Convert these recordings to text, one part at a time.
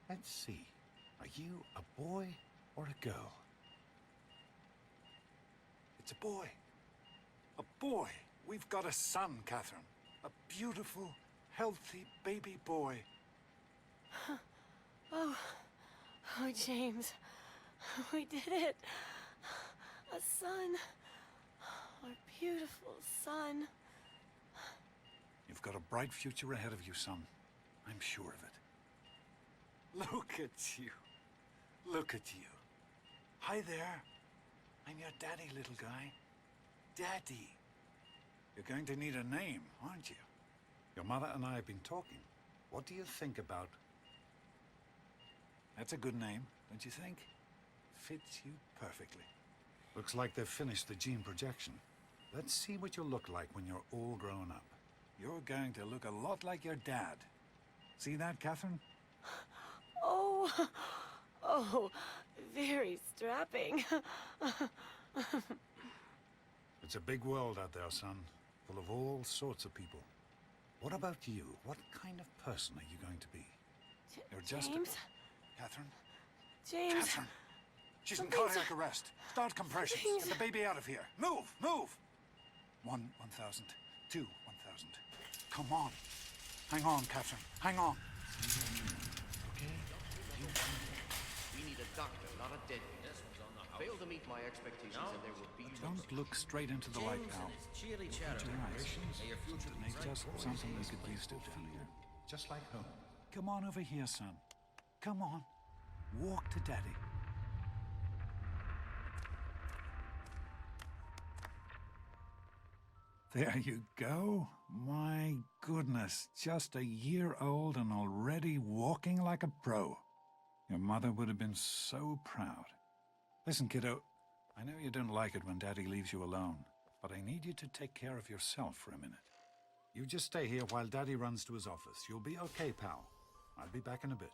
Let's see. Are you a boy or a girl? It's a boy. A boy. We've got a son, Catherine. A beautiful, healthy baby boy. Oh, James. We did it. A son. Our beautiful son. You've got a bright future ahead of you, son. I'm sure of it. Look at you. Look at you. Hi there. I'm your daddy, little guy. Daddy. You're going to need a name, aren't you? Your mother and I have been talking. What do you think about... That's a good name, don't you think? Fits you perfectly. Looks like they've finished the gene projection. Let's see what you'll look like when you're all grown up. You're going to look a lot like your dad. See that, Catherine? Oh, very strapping. It's a big world out there, son. Full of all sorts of people. What about you? What kind of person are you going to be? You're just James? Catherine? James? Catherine! She's in cardiac arrest. Start compressions. Get the baby out of here. Move! Move! 1,000. 2, 1,000. Come on. Hang on, Catherine. Hang on. Okay? We need a doctor, not a deadbeat. Fail to meet my expectations and there will be... Don't look straight into the light, pal. Cheery Put chatter. your eyes. May your future be bright. Just something you could used to familiar. Just like home. Come on over here, son. Come on. Walk to Daddy. There you go. My goodness, just a year old and already walking like a pro. Your mother would have been so proud. Listen, kiddo, I know you don't like it when Daddy leaves you alone, but I need you to take care of yourself for a minute. You just stay here while Daddy runs to his office. You'll be okay, pal. I'll be back in a bit.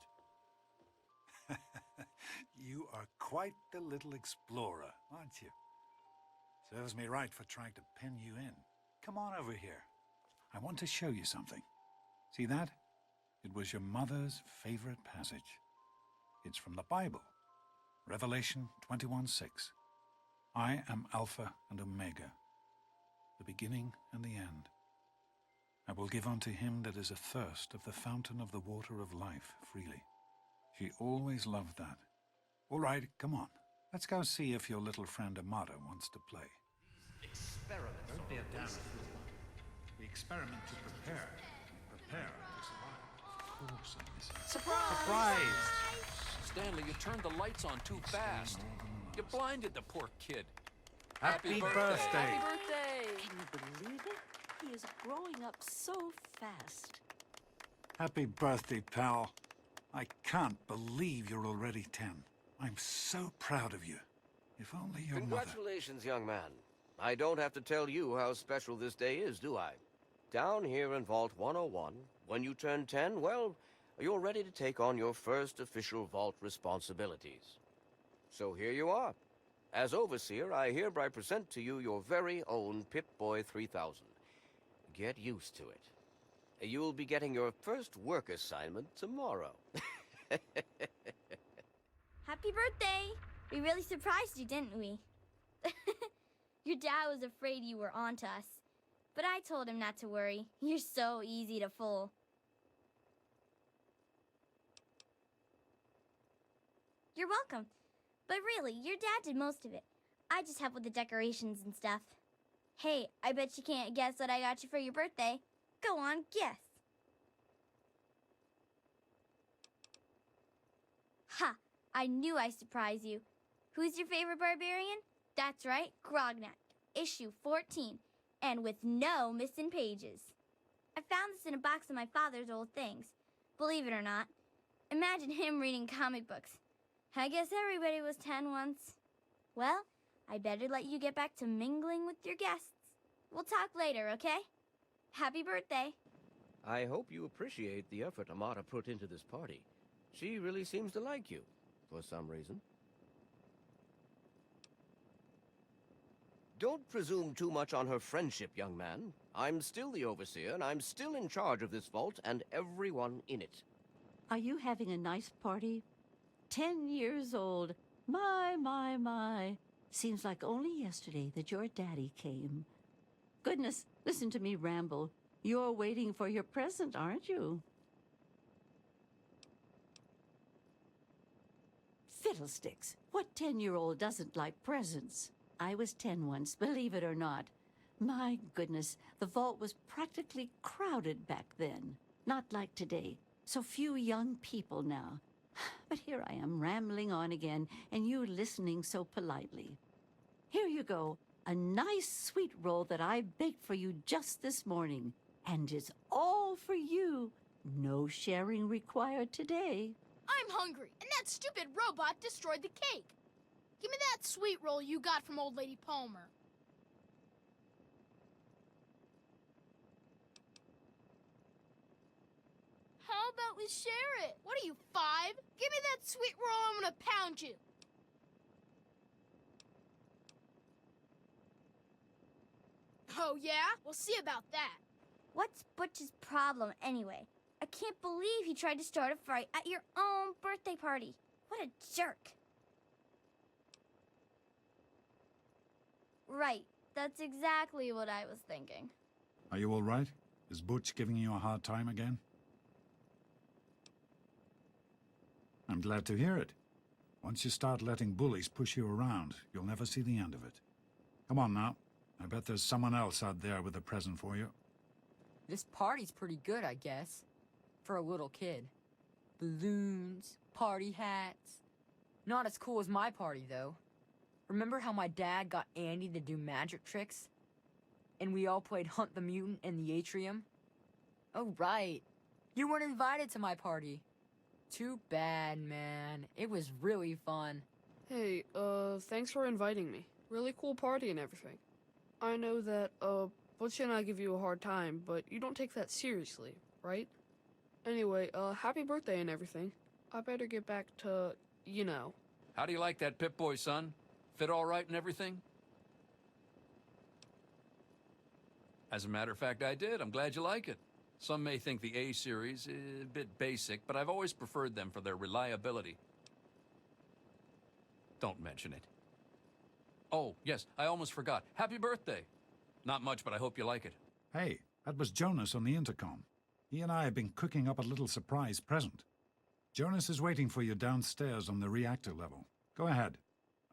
You are quite the little explorer, aren't you? Serves me right for trying to pin you in. Come on over here. I want to show you something. See that? It was your mother's favorite passage. It's from the Bible. Revelation 21:6. I am Alpha and Omega, the beginning and the end. I will give unto him that is athirst of the fountain of the water of life freely. She always loved that. All right, come on. Let's go see if your little friend Amada wants to play. Experiments. Don't be a damn fool. We experiment to prepare. Prepare to survive. Of course I miss it. Surprise! Stanley, you turned the lights on too fast. You blinded the poor kid. Happy birthday! Happy birthday! Can you believe it? He is growing up so fast. Happy birthday, pal. I can't believe you're already 10. I'm so proud of you. If only your mother... Congratulations, young man. I don't have to tell you how special this day is, do I? Down here in Vault 101, when you turn 10, well, you're ready to take on your first official Vault responsibilities. So here you are. As Overseer, I hereby present to you your very own Pip-Boy 3000. Get used to it. You'll be getting your first work assignment tomorrow. Happy birthday! We really surprised you, didn't we? Your dad was afraid you were onto us, but I told him not to worry. You're so easy to fool. You're welcome. But really, your dad did most of it. I just helped with the decorations and stuff. Hey, I bet you can't guess what I got you for your birthday. Go on, guess. Ha! I knew I'd surprise you. Who's your favorite barbarian? That's right, Grognak, issue 14, and with no missing pages. I found this in a box of my father's old things. Believe it or not, imagine him reading comic books. I guess everybody was 10 once. Well, I better let you get back to mingling with your guests. We'll talk later, okay? Happy birthday. I hope you appreciate the effort Amada put into this party. She really seems to like you, for some reason. Don't presume too much on her friendship, young man. I'm still the Overseer, and I'm still in charge of this vault and everyone in it. Are you having a nice party? 10 years old. My. Seems like only yesterday that your daddy came. Goodness, listen to me ramble. You're waiting for your present, aren't you? Fiddlesticks. What 10-year-old doesn't like presents? I was 10 once, believe it or not. My goodness, the vault was practically crowded back then. Not like today. So few young people now. But here I am rambling on again, and you listening so politely. Here you go. A nice sweet roll that I baked for you just this morning. And it's all for you. No sharing required today. I'm hungry, and that stupid robot destroyed the cake. Give me that sweet roll you got from Old Lady Palmer. How about we share it? What are you, 5? Give me that sweet roll, I'm gonna pound you. Oh, yeah? We'll see about that. What's Butch's problem anyway? I can't believe he tried to start a fight at your own birthday party. What a jerk. Right. That's exactly what I was thinking. Are you all right? Is Butch giving you a hard time again? I'm glad to hear it. Once you start letting bullies push you around, you'll never see the end of it. Come on now. I bet there's someone else out there with a present for you. This party's pretty good, I guess. For a little kid. Balloons, party hats. Not as cool as my party, though. Remember how my dad got Andy to do magic tricks? And we all played Hunt the Mutant in the atrium? Oh, right. You weren't invited to my party. Too bad, man. It was really fun. Hey, thanks for inviting me. Really cool party and everything. I know that, Butch and I give you a hard time, but you don't take that seriously, right? Anyway, happy birthday and everything. I better get back to, you know. How do you like that Pip-Boy, son? Fit all right and everything? As a matter of fact, I did. I'm glad you like it. Some may think the A-series is a bit basic, but I've always preferred them for their reliability. Don't mention it. Oh, yes, I almost forgot. Happy birthday. Not much, but I hope you like it. Hey, that was Jonas on the intercom. He and I have been cooking up a little surprise present. Jonas is waiting for you downstairs on the reactor level. Go ahead.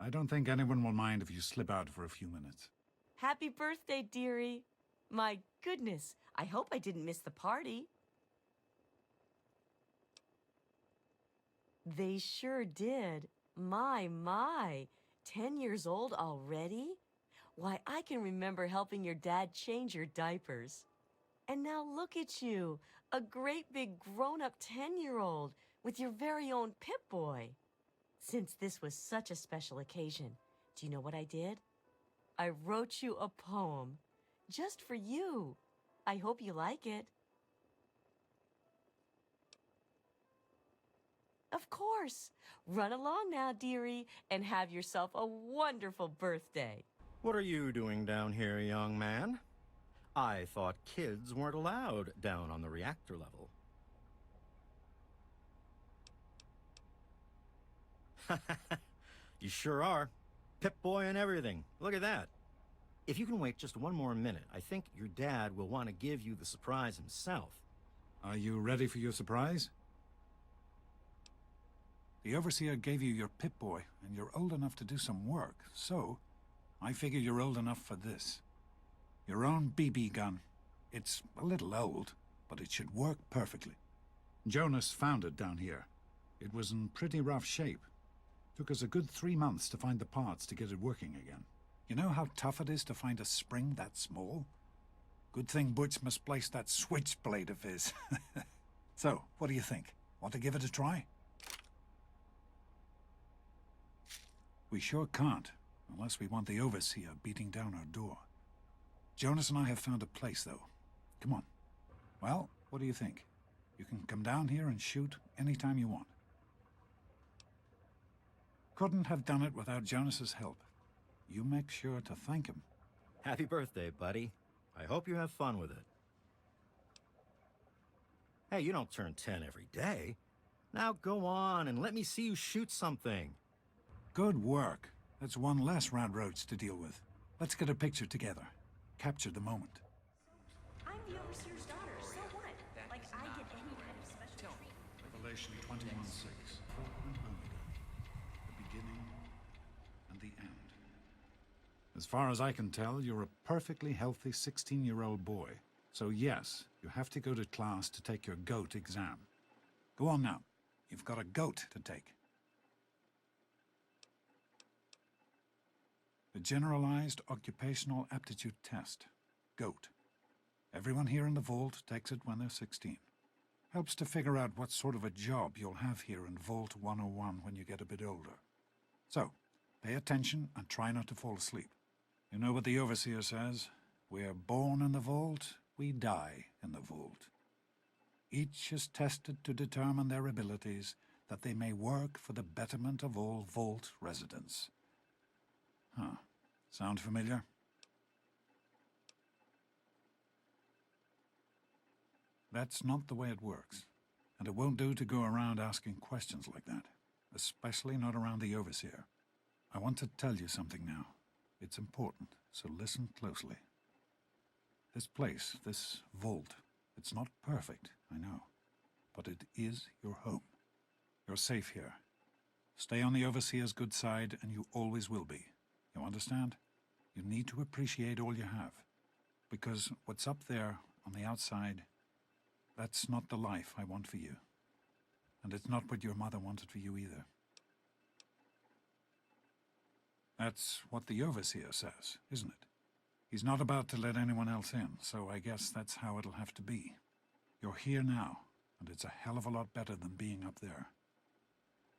I don't think anyone will mind if you slip out for a few minutes. Happy birthday, dearie. My goodness, I hope I didn't miss the party. They sure did. My. 10 years old already? Why, I can remember helping your dad change your diapers. And now look at you, a great big grown-up 10-year-old with your very own Pip-Boy. Since this was such a special occasion, do you know what I did? I wrote you a poem, just for you. I hope you like it. Of course. Run along now, dearie, and have yourself a wonderful birthday. What are you doing down here, young man? I thought kids weren't allowed down on the reactor level. You sure are. Pip-Boy and everything. Look at that. If you can wait just one more minute, I think your dad will want to give you the surprise himself. Are you ready for your surprise? The Overseer gave you your Pip-Boy, and you're old enough to do some work, so I figure you're old enough for this. Your own BB gun. It's a little old, but it should work perfectly. Jonas found it down here. It was in pretty rough shape. Took us a good 3 months to find the parts to get it working again. You know how tough it is to find a spring that small? Good thing Butch misplaced that switchblade of his. So, what do you think? Want to give it a try? We sure can't, unless we want the Overseer beating down our door. Jonas and I have found a place, though. Come on. Well, what do you think? You can come down here and shoot anytime you want. Couldn't have done it without Jonas's help. You make sure to thank him. Happy birthday, buddy. I hope you have fun with it. Hey, you don't turn 10 every day. Now go on and let me see you shoot something. Good work. That's one less Rad Roach to deal with. Let's get a picture together. Capture the moment. I'm the overseer's daughter, so what? Like, I get any kind of special treatment. Revelation 21:6. Fulton Homedy. The beginning and the end. As far as I can tell, you're a perfectly healthy 16-year-old boy. So yes, you have to go to class to take your GOAT exam. Go on now. You've got a GOAT to take. The Generalized Occupational Aptitude Test. GOAT. Everyone here in the Vault takes it when they're 16. Helps to figure out what sort of a job you'll have here in Vault 101 when you get a bit older. So, pay attention and try not to fall asleep. You know what the Overseer says? We're born in the Vault, we die in the Vault. Each is tested to determine their abilities, that they may work for the betterment of all Vault residents. Huh. Sound familiar? That's not the way it works. And it won't do to go around asking questions like that. Especially not around the Overseer. I want to tell you something now. It's important, so listen closely. This place, this vault, it's not perfect, I know. But it is your home. You're safe here. Stay on the Overseer's good side, and you always will be. You understand? You need to appreciate all you have. Because what's up there, on the outside, that's not the life I want for you. And it's not what your mother wanted for you either. That's what the Overseer says, isn't it? He's not about to let anyone else in, so I guess that's how it'll have to be. You're here now, and it's a hell of a lot better than being up there.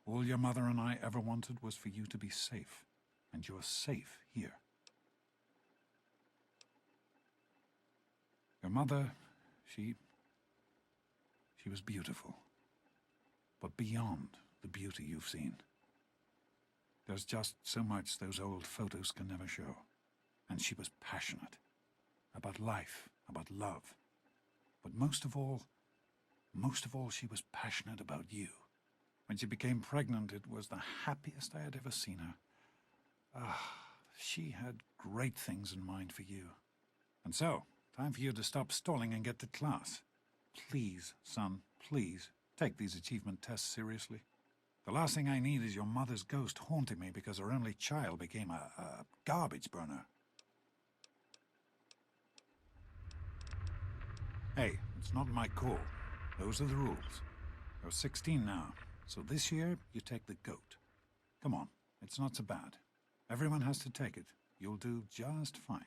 All your mother and I ever wanted was for you to be safe, and you're safe here. Your mother, she was beautiful, but beyond the beauty you've seen. There's just so much those old photos can never show. And she was passionate. About life, about love. But most of all, she was passionate about you. When she became pregnant, it was the happiest I had ever seen her. She had great things in mind for you. And so, time for you to stop stalling and get to class. Please, son, please, take these achievement tests seriously. The last thing I need is your mother's ghost haunting me because her only child became a garbage burner. Hey, it's not my call. Those are the rules. You're 16 now, so this year you take the GOAT. Come on, it's not so bad. Everyone has to take it. You'll do just fine.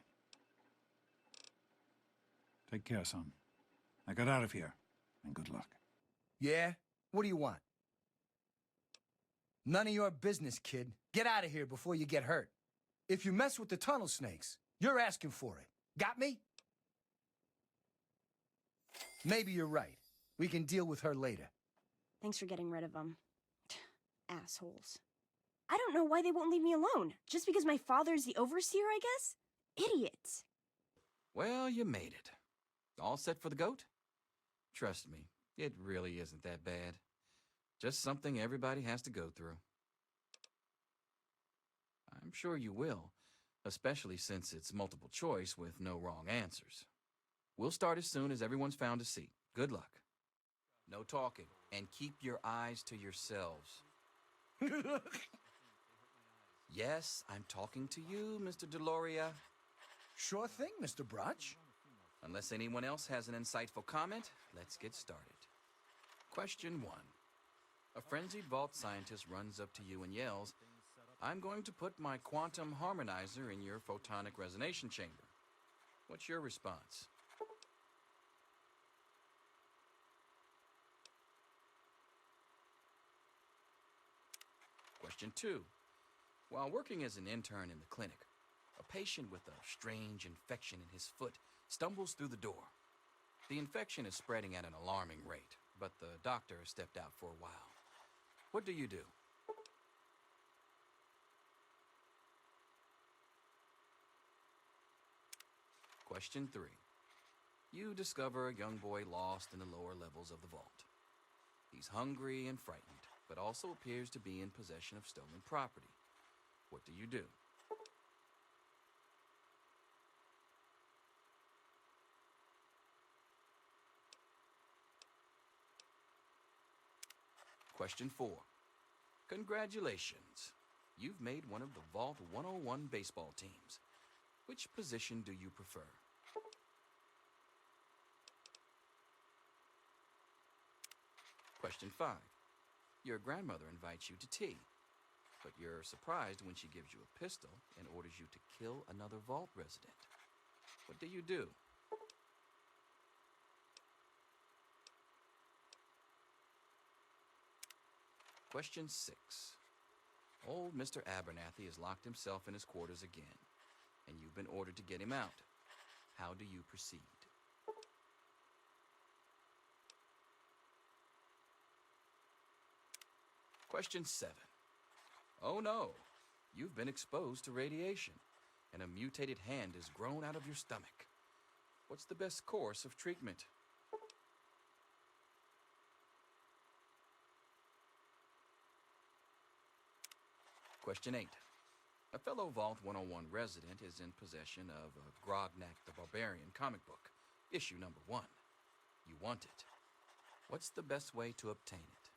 Take care, son. Now get out of here, and good luck. Yeah? What do you want? None of your business, kid. Get out of here before you get hurt. If you mess with the tunnel snakes, you're asking for it. Got me? Maybe you're right. We can deal with her later. Thanks for getting rid of them. Assholes. I don't know why they won't leave me alone. Just because my father's the overseer, I guess? Idiots. Well, you made it. All set for the GOAT? Trust me, it really isn't that bad. Just something everybody has to go through. I'm sure you will, especially since it's multiple choice with no wrong answers. We'll start as soon as everyone's found a seat. Good luck. No talking, and keep your eyes to yourselves. Yes, I'm talking to you, Mr. Deloria. Sure thing, Mr. Brotch. Unless anyone else has an insightful comment, let's get started. Question 1. A frenzied vault scientist runs up to you and yells, "I'm going to put my quantum harmonizer in your photonic resonation chamber." What's your response? Question 2. While working as an intern in the clinic, a patient with a strange infection in his foot stumbles through the door. The infection is spreading at an alarming rate, but the doctor has stepped out for a while. What do you do? Question 3. You discover a young boy lost in the lower levels of the vault. He's hungry and frightened, but also appears to be in possession of stolen property. What do you do? Question 4. Congratulations. You've made one of the Vault 101 baseball teams. Which position do you prefer? Question 5. Your grandmother invites you to tea, but you're surprised when she gives you a pistol and orders you to kill another Vault resident. What do you do? Question 6. Old Mr. Abernathy has locked himself in his quarters again, and you've been ordered to get him out. How do you proceed? Question 7. Oh no, you've been exposed to radiation, and a mutated hand has grown out of your stomach. What's the best course of treatment? Question 8. A fellow Vault 101 resident is in possession of a Grognak the Barbarian comic book, issue number 1. You want it. What's the best way to obtain it?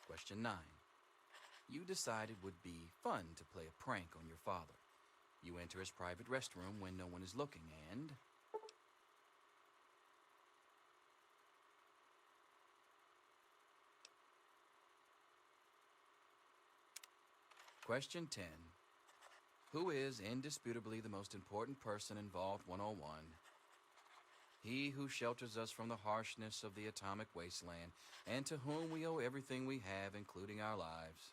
Question 9. You decide it would be fun to play a prank on your father. You enter his private restroom when no one is looking and... Question 10. Who is indisputably the most important person in Vault 101? He who shelters us from the harshness of the atomic wasteland, and to whom we owe everything we have, including our lives.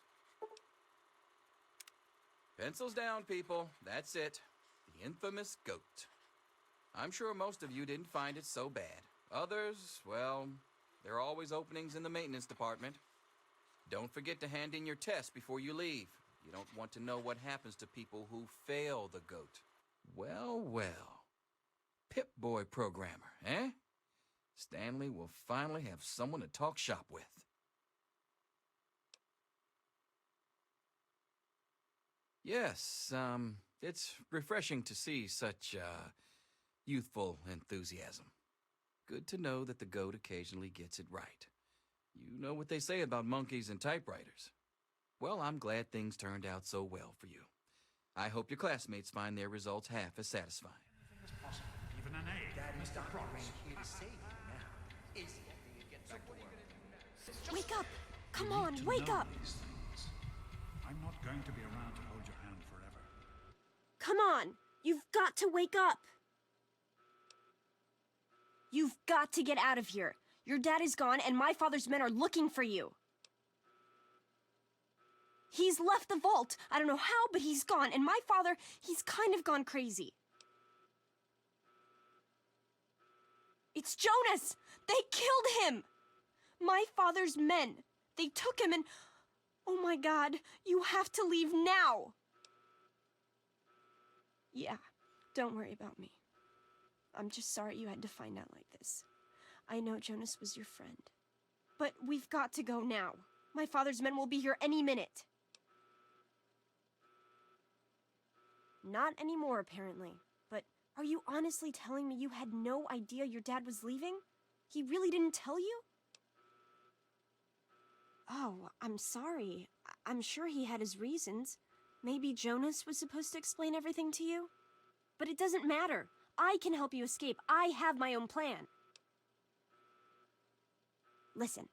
Pencils down, people. That's it. The infamous goat. I'm sure most of you didn't find it so bad. Others, well, there are always openings in the maintenance department. Don't forget to hand in your test before you leave. You don't want to know what happens to people who fail the goat. Well, well. Pip-Boy programmer, eh? Stanley will finally have someone to talk shop with. Yes, it's refreshing to see such, youthful enthusiasm. Good to know that the goat occasionally gets it right. You know what they say about monkeys and typewriters. Well, I'm glad things turned out so well for you. I hope your classmates find their results half as satisfying. Even an A. Daddy's Dr. Rain here to save you now. Is he? Wake up! Come You on, need to wake know up! these things. I'm not going to be around to hold your hand forever. Come on! You've got to wake up! You've got to get out of here. Your dad is gone, and my father's men are looking for you. He's left the vault. I don't know how, but he's gone. And my father, he's kind of gone crazy. It's Jonas! They killed him! My father's men. They took him and... Oh my God, you have to leave now! Yeah, don't worry about me. I'm just sorry you had to find out like this. I know Jonas was your friend. But we've got to go now. My father's men will be here any minute. Not anymore, apparently. But are you honestly telling me you had no idea your dad was leaving? He really didn't tell you? Oh, I'm sorry. I'm sure he had his reasons. Maybe Jonas was supposed to explain everything to you? But it doesn't matter. I can help you escape. I have my own plan. Listen.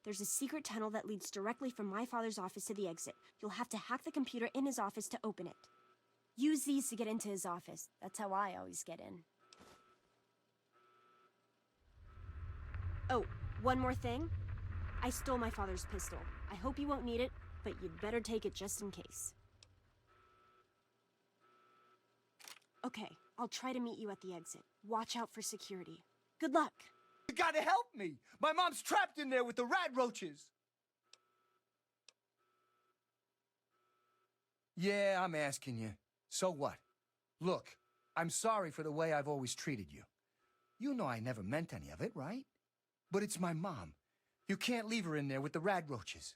There's a secret tunnel that leads directly from my father's office to the exit. You'll have to hack the computer in his office to open it. Use these to get into his office. That's how I always get in. Oh, one more thing. I stole my father's pistol. I hope you won't need it, but you'd better take it just in case. Okay, I'll try to meet you at the exit. Watch out for security. Good luck. You gotta help me! My mom's trapped in there with the rat roaches! Yeah, I'm asking you. So what? Look, I'm sorry for the way I've always treated you. You know I never meant any of it, right? But it's my mom. You can't leave her in there with the radroaches.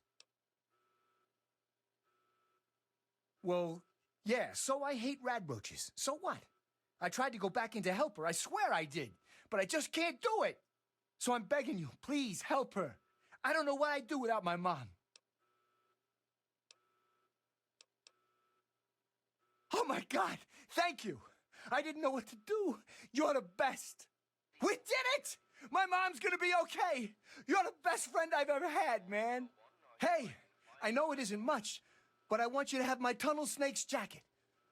Well, yeah, so I hate radroaches. So what? I tried to go back in to help her. I swear I did. But I just can't do it. So I'm begging you, please help her. I don't know what I'd do without my mom. Oh my God, thank you. I didn't know what to do. You're the best. We did it! My mom's gonna be okay. You're the best friend I've ever had, man. Hey, I know it isn't much, but I want you to have my Tunnel Snake's jacket.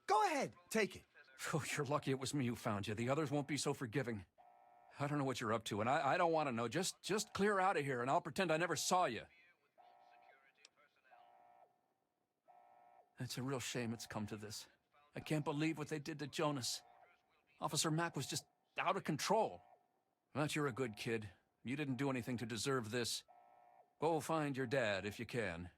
Go ahead, take it. Oh, you're lucky it was me who found you. The others won't be so forgiving. I don't know what you're up to, and I don't want to know. Just clear out of here, and I'll pretend I never saw you. It's a real shame it's come to this. I can't believe what they did to Jonas. Officer Mack was just out of control. But you're a good kid. You didn't do anything to deserve this. Go find your dad if you can.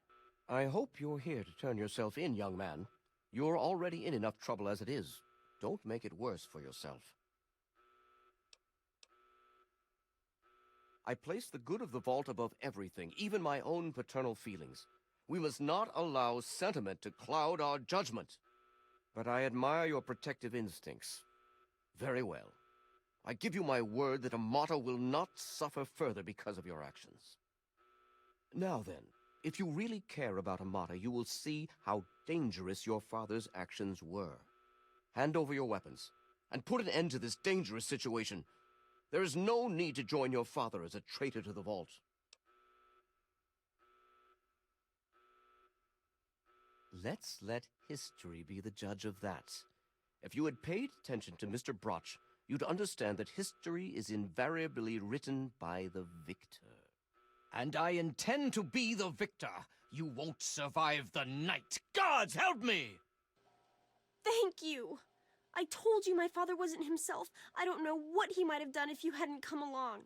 I hope you're here to turn yourself in, young man. You're already in enough trouble as it is. Don't make it worse for yourself. I place the good of the vault above everything, even my own paternal feelings. We must not allow sentiment to cloud our judgment. But I admire your protective instincts. Very well. I give you my word that Amata will not suffer further because of your actions. Now then, if you really care about Amata, you will see how dangerous your father's actions were. Hand over your weapons, and put an end to this dangerous situation. There is no need to join your father as a traitor to the vault. Let's let history be the judge of that. If you had paid attention to Mr. Broch, you'd understand that history is invariably written by the victor. And I intend to be the victor. You won't survive the night. Gods help me! Thank you. I told you my father wasn't himself. I don't know what he might have done if you hadn't come along.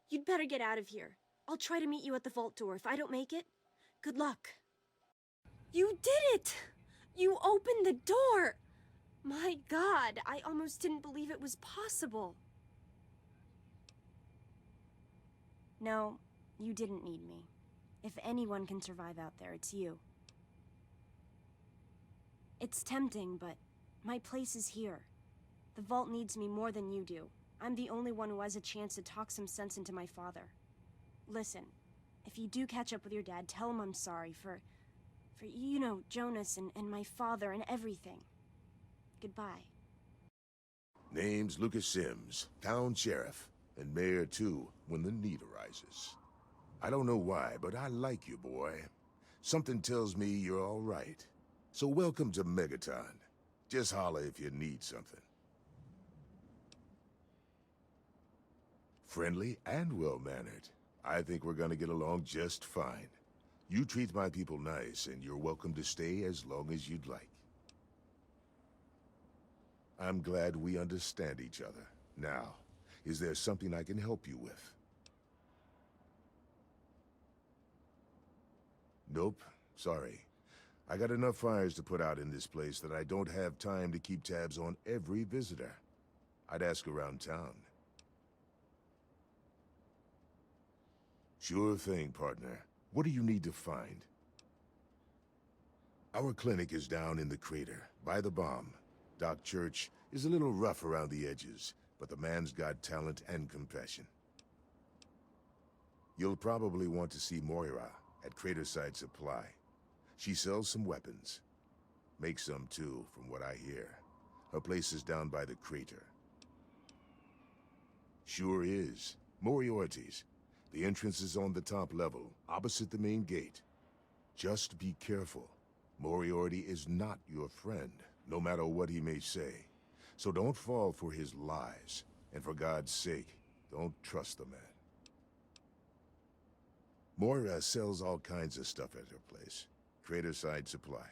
You'd better get out of here. I'll try to meet you at the vault door. If I don't make it, good luck. You did it! You opened the door! My God, I almost didn't believe it was possible. No, you didn't need me. If anyone can survive out there, it's you. It's tempting, but my place is here. The vault needs me more than you do. I'm the only one who has a chance to talk some sense into my father. Listen, if you do catch up with your dad, tell him I'm sorry for you know, Jonas and my father and everything. Goodbye. Name's Lucas Sims, town sheriff, and mayor too, when the need arises. I don't know why, but I like you, boy. Something tells me you're all right. So welcome to Megaton. Just holler if you need something. Friendly and well-mannered. I think we're gonna get along just fine. You treat my people nice, and you're welcome to stay as long as you'd like. I'm glad we understand each other. Now, is there something I can help you with? Nope. Sorry. I got enough fires to put out in this place that I don't have time to keep tabs on every visitor. I'd ask around town. Sure thing, partner. What do you need to find? Our clinic is down in the crater, by the bomb. Doc Church is a little rough around the edges, but the man's got talent and compassion. You'll probably want to see Moira at Craterside Supply. She sells some weapons. Makes some too, from what I hear. Her place is down by the crater. Sure is. Moriarty's. The entrance is on the top level, opposite the main gate. Just be careful. Moriarty is not your friend, no matter what he may say. So don't fall for his lies. And for God's sake, don't trust the man. Moira sells all kinds of stuff at her place. Craterside Supply.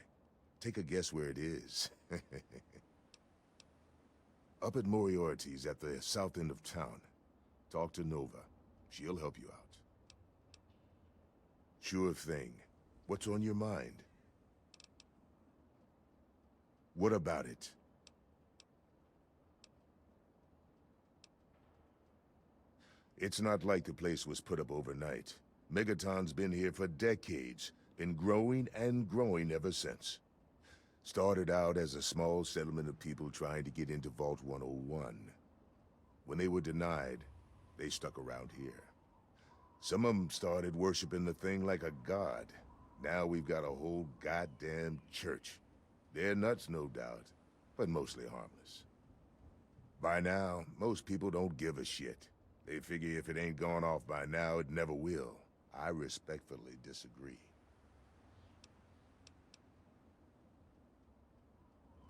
Take a guess where it is. Up at Moriarty's at the south end of town. Talk to Nova. She'll help you out. Sure thing. What's on your mind? What about it? It's not like the place was put up overnight. Megaton's been here for decades, been growing and growing ever since. Started out as a small settlement of people trying to get into Vault 101. When they were denied, they stuck around here. Some of them started worshiping the thing like a god. Now we've got a whole goddamn church. They're nuts, no doubt, but mostly harmless. By now, most people don't give a shit. They figure if it ain't gone off by now, it never will. I respectfully disagree.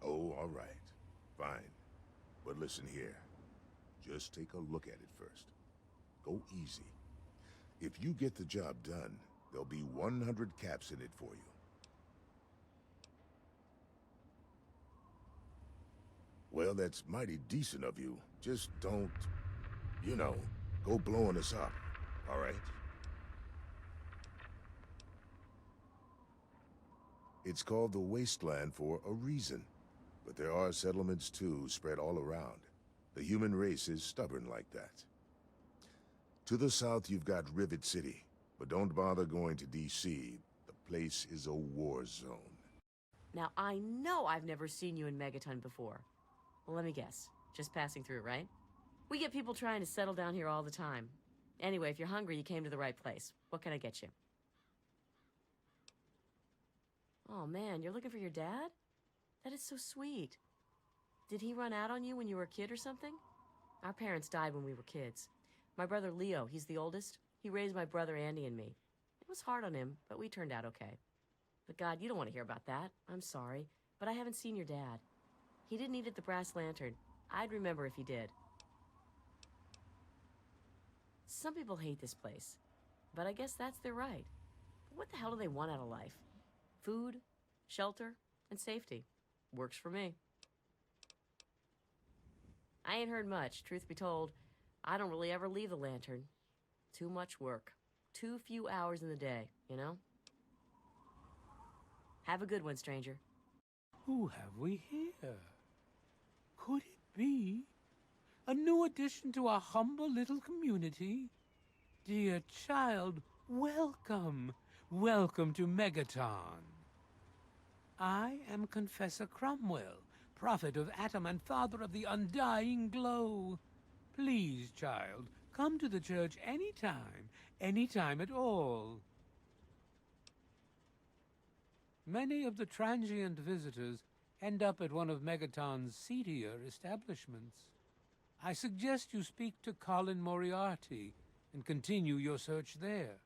Oh, all right. Fine. But listen here. Just take a look at it first. Go easy. If you get the job done, there'll be 100 caps in it for you. Well, that's mighty decent of you. Just don't, you know, go blowing us up, all right? It's called the Wasteland for a reason. But there are settlements, too, spread all around. The human race is stubborn like that. To the south, you've got Rivet City. But don't bother going to D.C. The place is a war zone. Now, I know I've never seen you in Megaton before. Well, let me guess. Just passing through, right? We get people trying to settle down here all the time. Anyway, if you're hungry, you came to the right place. What can I get you? Oh, man, you're looking for your dad? That is so sweet. Did he run out on you when you were a kid or something? Our parents died when we were kids. My brother Leo, he's the oldest. He raised my brother Andy and me. It was hard on him, but we turned out okay. But God, you don't want to hear about that. I'm sorry, but I haven't seen your dad. He didn't eat at the Brass Lantern. I'd remember if he did. Some people hate this place, but I guess that's their right. But what the hell do they want out of life? Food, shelter, and safety. Works for me. I ain't heard much, truth be told. I don't really ever leave the Lantern. Too much work. Too few hours in the day, you know? Have a good one, stranger. Who have we here? Could it be a new addition to our humble little community? Dear child, welcome. Welcome to Megaton. I am Confessor Cromwell, prophet of Atom and father of the undying glow. Please, child, come to the church any time at all. Many of the transient visitors end up at one of Megaton's seedier establishments. I suggest you speak to Colin Moriarty and continue your search there.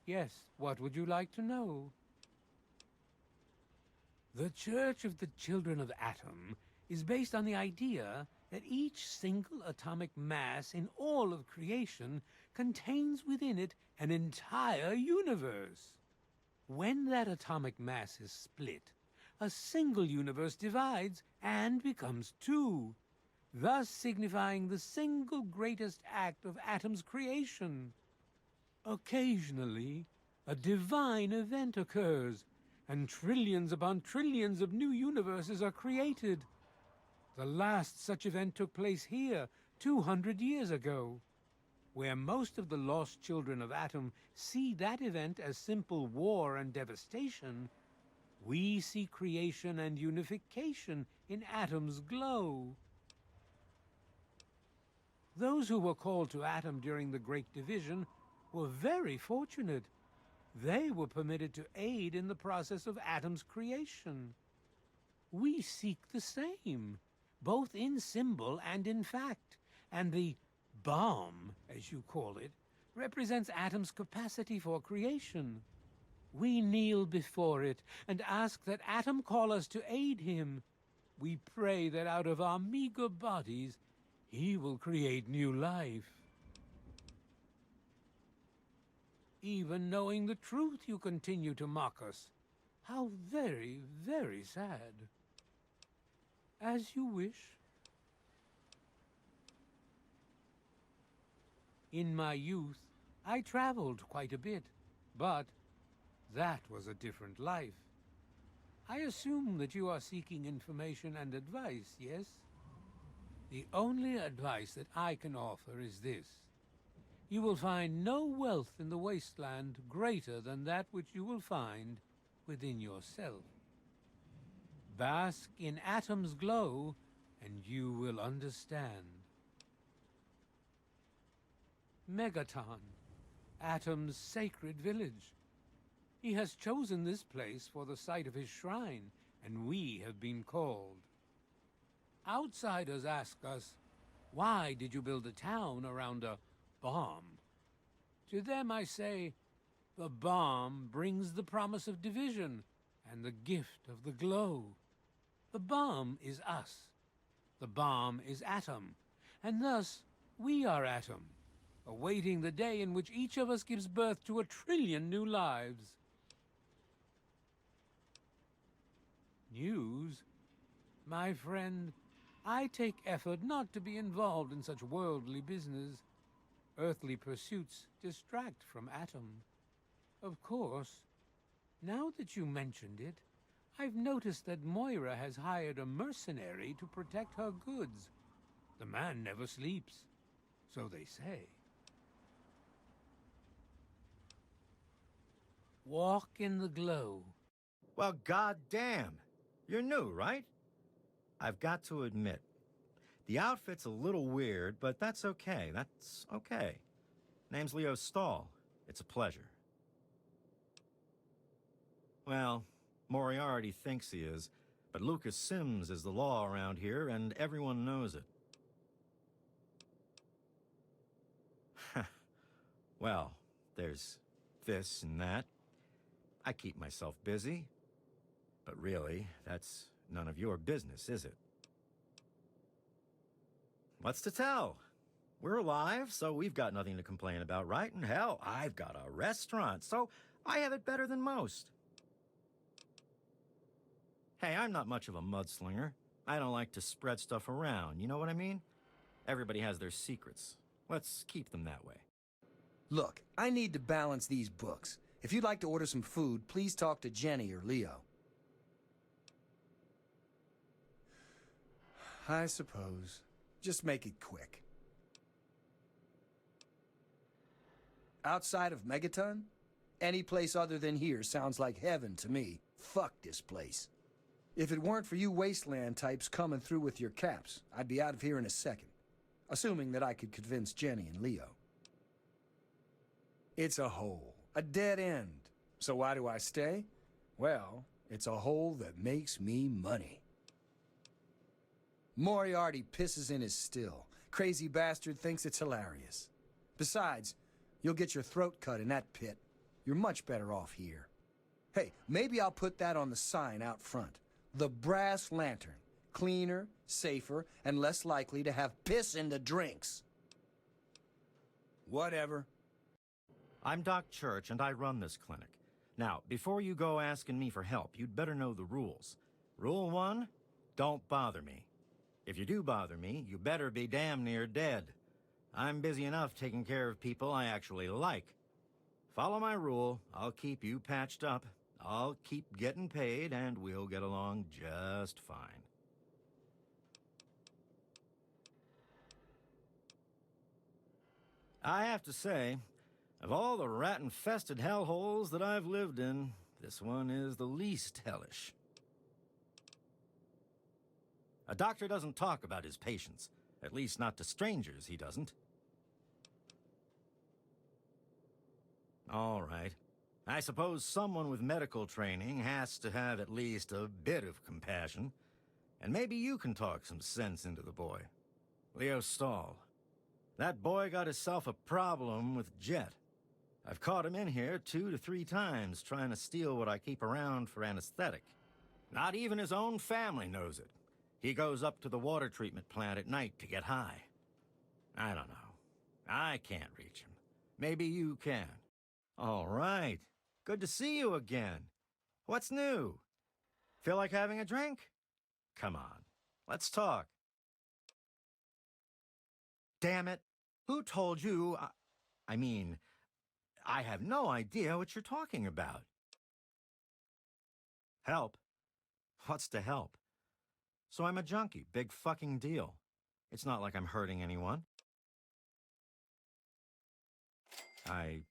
Yes, what would you like to know? The Church of the Children of Atom is based on the idea that each single atomic mass in all of creation contains within it an entire universe. When that atomic mass is split, a single universe divides and becomes two, thus signifying the single greatest act of Atom's creation. Occasionally, a divine event occurs, and trillions upon trillions of new universes are created. The last such event took place here 200 years ago. Where most of the lost children of Atom see that event as simple war and devastation, we see creation and unification in Atom's glow. Those who were called to Atom during the Great Division were very fortunate. They were permitted to aid in the process of Atom's creation. We seek the same, both in symbol and in fact, and the bomb, as you call it, represents Atom's capacity for creation. We kneel before it and ask that Atom call us to aid him. We pray that out of our meager bodies, he will create new life. Even knowing the truth, you continue to mock us. How very, very sad. As you wish. In my youth, I traveled quite a bit, but that was a different life. I assume that you are seeking information and advice, yes? The only advice that I can offer is this. You will find no wealth in the wasteland greater than that which you will find within yourself. Bask in Atom's glow, and you will understand. Megaton, Atom's sacred village. He has chosen this place for the site of his shrine, and we have been called. Outsiders ask us, why did you build a town around a bomb? To them I say, the bomb brings the promise of division and the gift of the glow. The bomb is us. The bomb is Atom, and thus we are Atom, awaiting the day in which each of us gives birth to 1 trillion new lives. News? My friend, I take effort not to be involved in such worldly business. Earthly pursuits distract from Atom. Of course, now that you mentioned it, I've noticed that Moira has hired a mercenary to protect her goods. The man never sleeps, so they say. Walk in the glow. Well, goddamn. You're new, right? I've got to admit, the outfit's a little weird, but that's okay. That's okay. Name's Leo Stahl. It's a pleasure. Well, Moriarty thinks he is, but Lucas Sims is the law around here, and everyone knows it. Well, there's this and that. I keep myself busy. But really, that's none of your business, is it? What's to tell? We're alive, so we've got nothing to complain about, right? And hell, I've got a restaurant, so I have it better than most. Hey, I'm not much of a mudslinger. I don't like to spread stuff around, you know what I mean? Everybody has their secrets. Let's keep them that way. Look, I need to balance these books. If you'd like to order some food, please talk to Jenny or Leo. I suppose. Just make it quick. Outside of Megaton? Any place other than here sounds like heaven to me. Fuck this place. If it weren't for you wasteland types coming through with your caps, I'd be out of here in a second. Assuming that I could convince Jenny and Leo. It's a hole. A dead end. So why do I stay? Well, it's a hole that makes me money. Moriarty pisses in his still. Crazy bastard thinks it's hilarious. Besides, you'll get your throat cut in that pit. You're much better off here. Hey, maybe I'll put that on the sign out front. The Brass Lantern. Cleaner, safer, and less likely to have piss in the drinks. Whatever. I'm Doc Church, and I run this clinic. Now, before you go asking me for help, you'd better know the rules. Rule 1, don't bother me. If you do bother me, you better be damn near dead. I'm busy enough taking care of people I actually like. Follow my rule, I'll keep you patched up, I'll keep getting paid, and we'll get along just fine. I have to say, of all the rat-infested hellholes that I've lived in, this one is the least hellish. A doctor doesn't talk about his patients. At least not to strangers, he doesn't. All right. I suppose someone with medical training has to have at least a bit of compassion. And maybe you can talk some sense into the boy. Leo Stahl. That boy got himself a problem with Jet. I've caught him in here 2 to 3 times trying to steal what I keep around for anesthetic. Not even his own family knows it. He goes up to the water treatment plant at night to get high. I don't know. I can't reach him. Maybe you can. All right. Good to see you again. What's new? Feel like having a drink? Come on. Let's talk. Damn it. Who told you? I mean, I have no idea what you're talking about. Help? What's to help? So I'm a junkie. Big fucking deal. It's not like I'm hurting anyone. I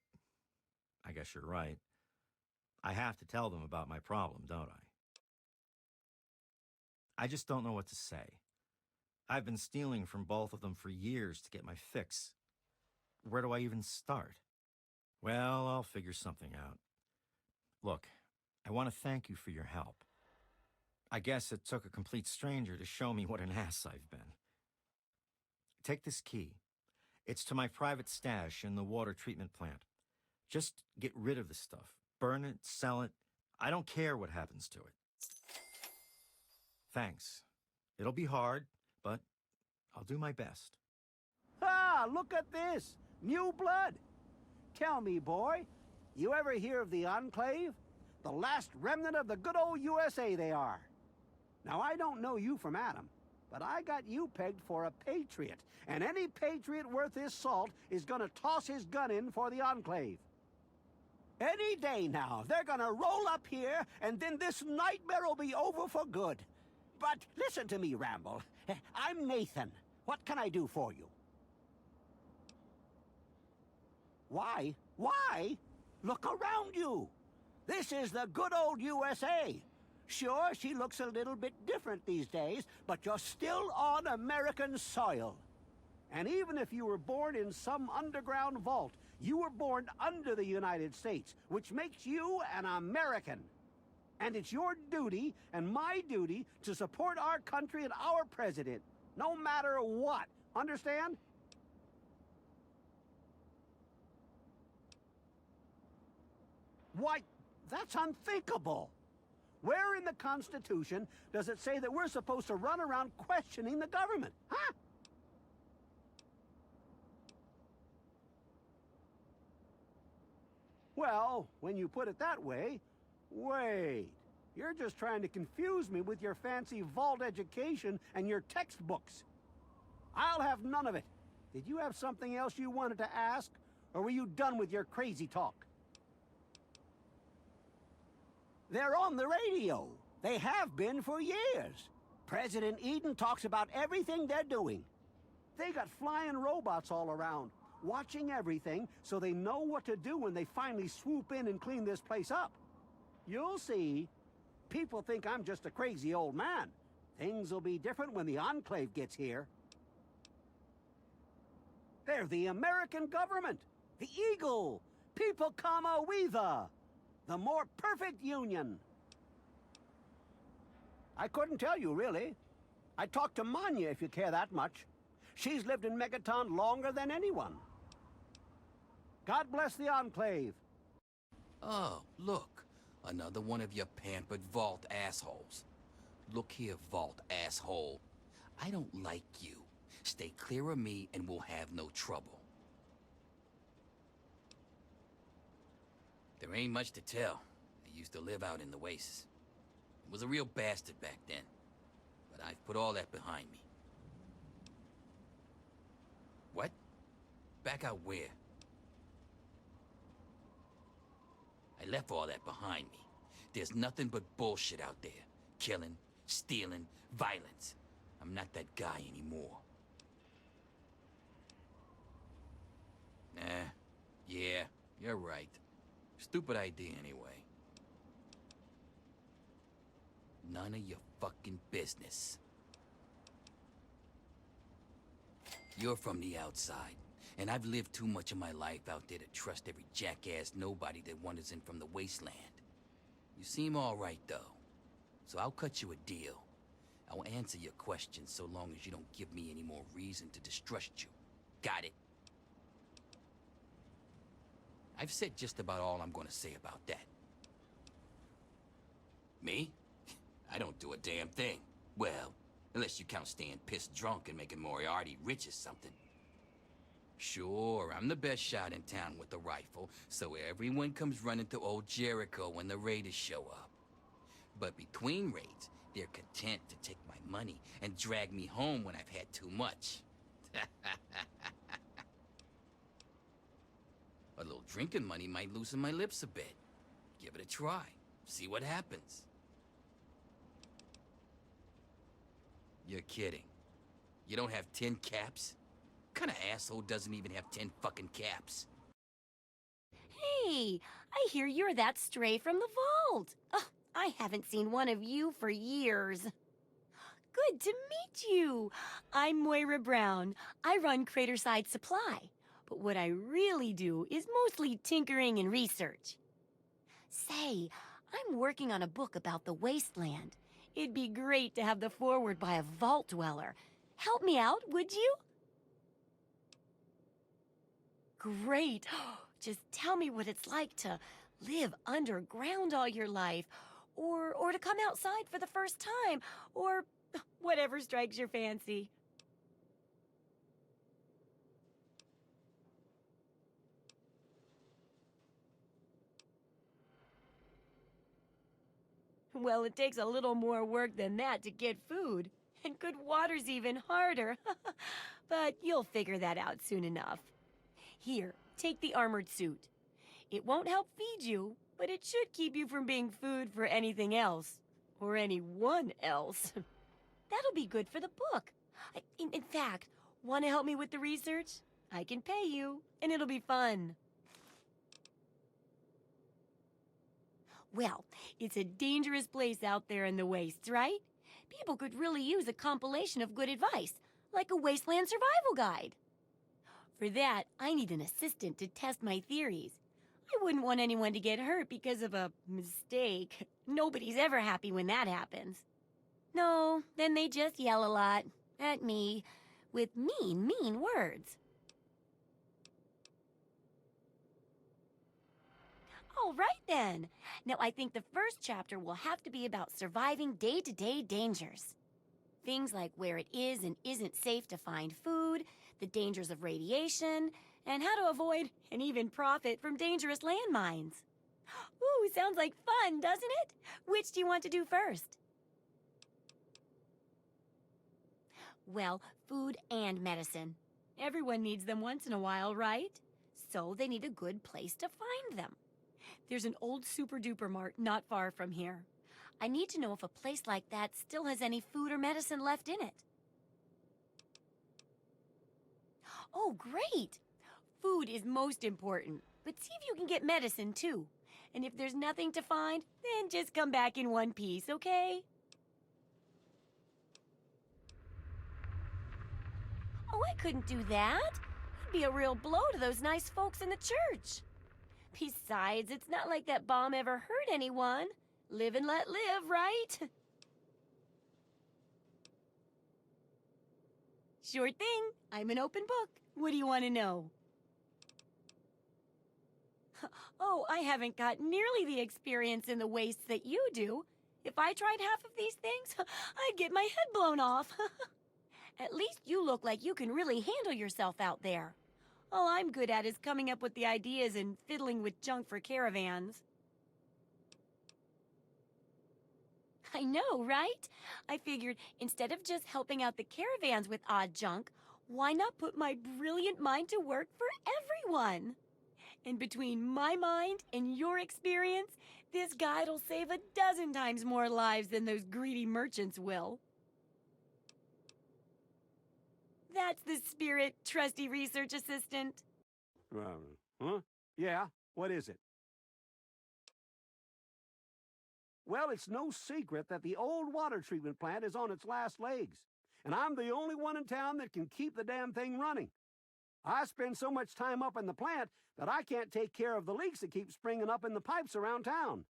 guess you're right. I have to tell them about my problem, don't I? I just don't know what to say. I've been stealing from both of them for years to get my fix. Where do I even start? Well, I'll figure something out. Look, I want to thank you for your help. I guess it took a complete stranger to show me what an ass I've been. Take this key. It's to my private stash in the water treatment plant. Just get rid of the stuff. Burn it, sell it. I don't care what happens to it. Thanks. It'll be hard, but I'll do my best. Ah, look at this! New blood! Tell me, boy, you ever hear of the Enclave? The last remnant of the good old USA they are. Now, I don't know you from Adam, but I got you pegged for a patriot, and any patriot worth his salt is gonna toss his gun in for the Enclave. Any day now, they're gonna roll up here, and then this nightmare will be over for good. But listen to me, Ramble. I'm Nathan. What can I do for you? Why? Why? Look around you. This is the good old USA. Sure, she looks a little bit different these days, but you're still on American soil. And even if you were born in some underground vault, you were born under the United States, which makes you an American. And it's your duty and my duty to support our country and our president, no matter what. Understand? Why, that's unthinkable. Where in the Constitution does it say that we're supposed to run around questioning the government? Huh? Well, when you put it that way, wait. You're just trying to confuse me with your fancy vault education and your textbooks. I'll have none of it. Did you have something else you wanted to ask? Or were you done with your crazy talk? They're on the radio. They have been for years. President Eden talks about everything they're doing. They got flying robots all around, watching everything so they know what to do when they finally swoop in and clean this place up. You'll see. People think I'm just a crazy old man. Things will be different when the Enclave gets here. They're the American government, the Eagle, People Kama Weather, the more perfect union. I couldn't tell you, really. I talked to Manya if you care that much. She's lived in Megaton longer than anyone. God bless the Enclave. Oh, look. Another one of your pampered vault assholes. Look here, vault asshole. I don't like you. Stay clear of me and we'll have no trouble. There ain't much to tell. I used to live out in the wastes. I was a real bastard back then. But I've put all that behind me. What? Back out where? I left all that behind me. There's nothing but bullshit out there. Killing, stealing, violence. I'm not that guy anymore. Nah, yeah, you're right. Stupid idea anyway. None of your fucking business. You're from the outside. And I've lived too much of my life out there to trust every jackass nobody that wanders in from the wasteland. You seem all right, though. So I'll cut you a deal. I'll answer your questions so long as you don't give me any more reason to distrust you. Got it? I've said just about all I'm gonna say about that. Me? I don't do a damn thing. Well, unless you count staying pissed drunk and making Moriarty rich or something. Sure, I'm the best shot in town with a rifle, so everyone comes running to old Jericho when the raiders show up. But between raids, they're content to take my money and drag me home when I've had too much. A little drinking money might loosen my lips a bit. Give it a try. See what happens. You're kidding. You don't have 10 caps? What kind of asshole doesn't even have 10 fucking caps? Hey, I hear you're that stray from the vault. Ugh, I haven't seen one of you for years. Good to meet you. I'm Moira Brown. I run Craterside Supply. But what I really do is mostly tinkering and research. Say, I'm working on a book about the wasteland. It'd be great to have the foreword by a vault dweller. Help me out, would you? Great. Just tell me what it's like to live underground all your life, or to come outside for the first time, or whatever strikes your fancy. Well, it takes a little more work than that to get food, and good water's even harder. But you'll figure that out soon enough. Here, take the armored suit. It won't help feed you, but it should keep you from being food for anything else, or anyone else. That'll be good for the book. In fact, want to help me with the research? I can pay you, and it'll be fun. Well, it's a dangerous place out there in the wastes, right? People could really use a compilation of good advice, like a wasteland survival guide. For that, I need an assistant to test my theories. I wouldn't want anyone to get hurt because of a mistake. Nobody's ever happy when that happens. No, then they just yell a lot at me with mean words. All right, then. Now, I think the first chapter will have to be about surviving day-to-day dangers. Things like where it is and isn't safe to find food, the dangers of radiation, and how to avoid and even profit from dangerous landmines. Ooh, sounds like fun, doesn't it? Which do you want to do first? Well, food and medicine. Everyone needs them once in a while, right? So they need a good place to find them. There's an old super-duper mart not far from here. I need to know if a place like that still has any food or medicine left in it. Oh, great! Food is most important, but see if you can get medicine, too. And if there's nothing to find, then just come back in one piece, okay? Oh, I couldn't do that. It'd be a real blow to those nice folks in the church. Besides, it's not like that bomb ever hurt anyone. Live and let live, right? Sure thing. I'm an open book. What do you want to know? Oh, I haven't got nearly the experience in the wastes that you do. If I tried half of these things, I'd get my head blown off. At least you look like you can really handle yourself out there. All I'm good at is coming up with the ideas and fiddling with junk for caravans. I know, right? I figured instead of just helping out the caravans with odd junk, why not put my brilliant mind to work for everyone? And between my mind and your experience, this guide'll save 12 times more lives than those greedy merchants will. That's the spirit, trusty research assistant. Huh? Yeah, what is it? Well, it's no secret that the old water treatment plant is on its last legs, and I'm the only one in town that can keep the damn thing running. I spend so much time up in the plant that I can't take care of the leaks that keep springing up in the pipes around town.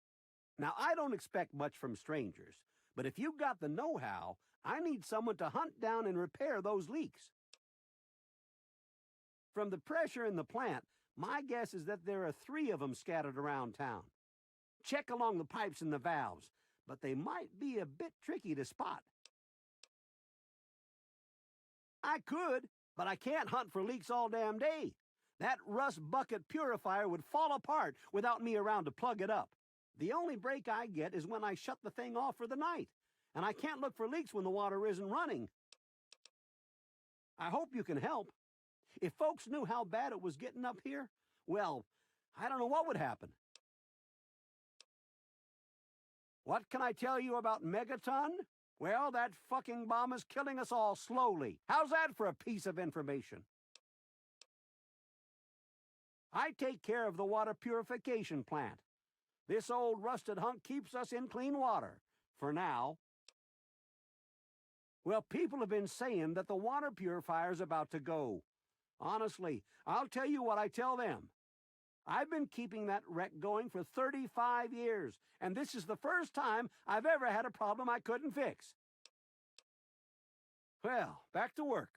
Now, I don't expect much from strangers, but if you've got the know-how, I need someone to hunt down and repair those leaks. From the pressure in the plant, my guess is that there are 3 of them scattered around town. Check along the pipes and the valves, but they might be a bit tricky to spot. I could, but I can't hunt for leaks all damn day. That rust bucket purifier would fall apart without me around to plug it up. The only break I get is when I shut the thing off for the night, and I can't look for leaks when the water isn't running. I hope you can help. If folks knew how bad it was getting up here, well, I don't know what would happen. What can I tell you about Megaton? Well, that fucking bomb is killing us all slowly. How's that for a piece of information? I take care of the water purification plant. This old rusted hunk keeps us in clean water, for now. Well, people have been saying that the water purifier's about to go. Honestly, I'll tell you what I tell them. I've been keeping that wreck going for 35 years, and this is the first time I've ever had a problem I couldn't fix. Well, back to work.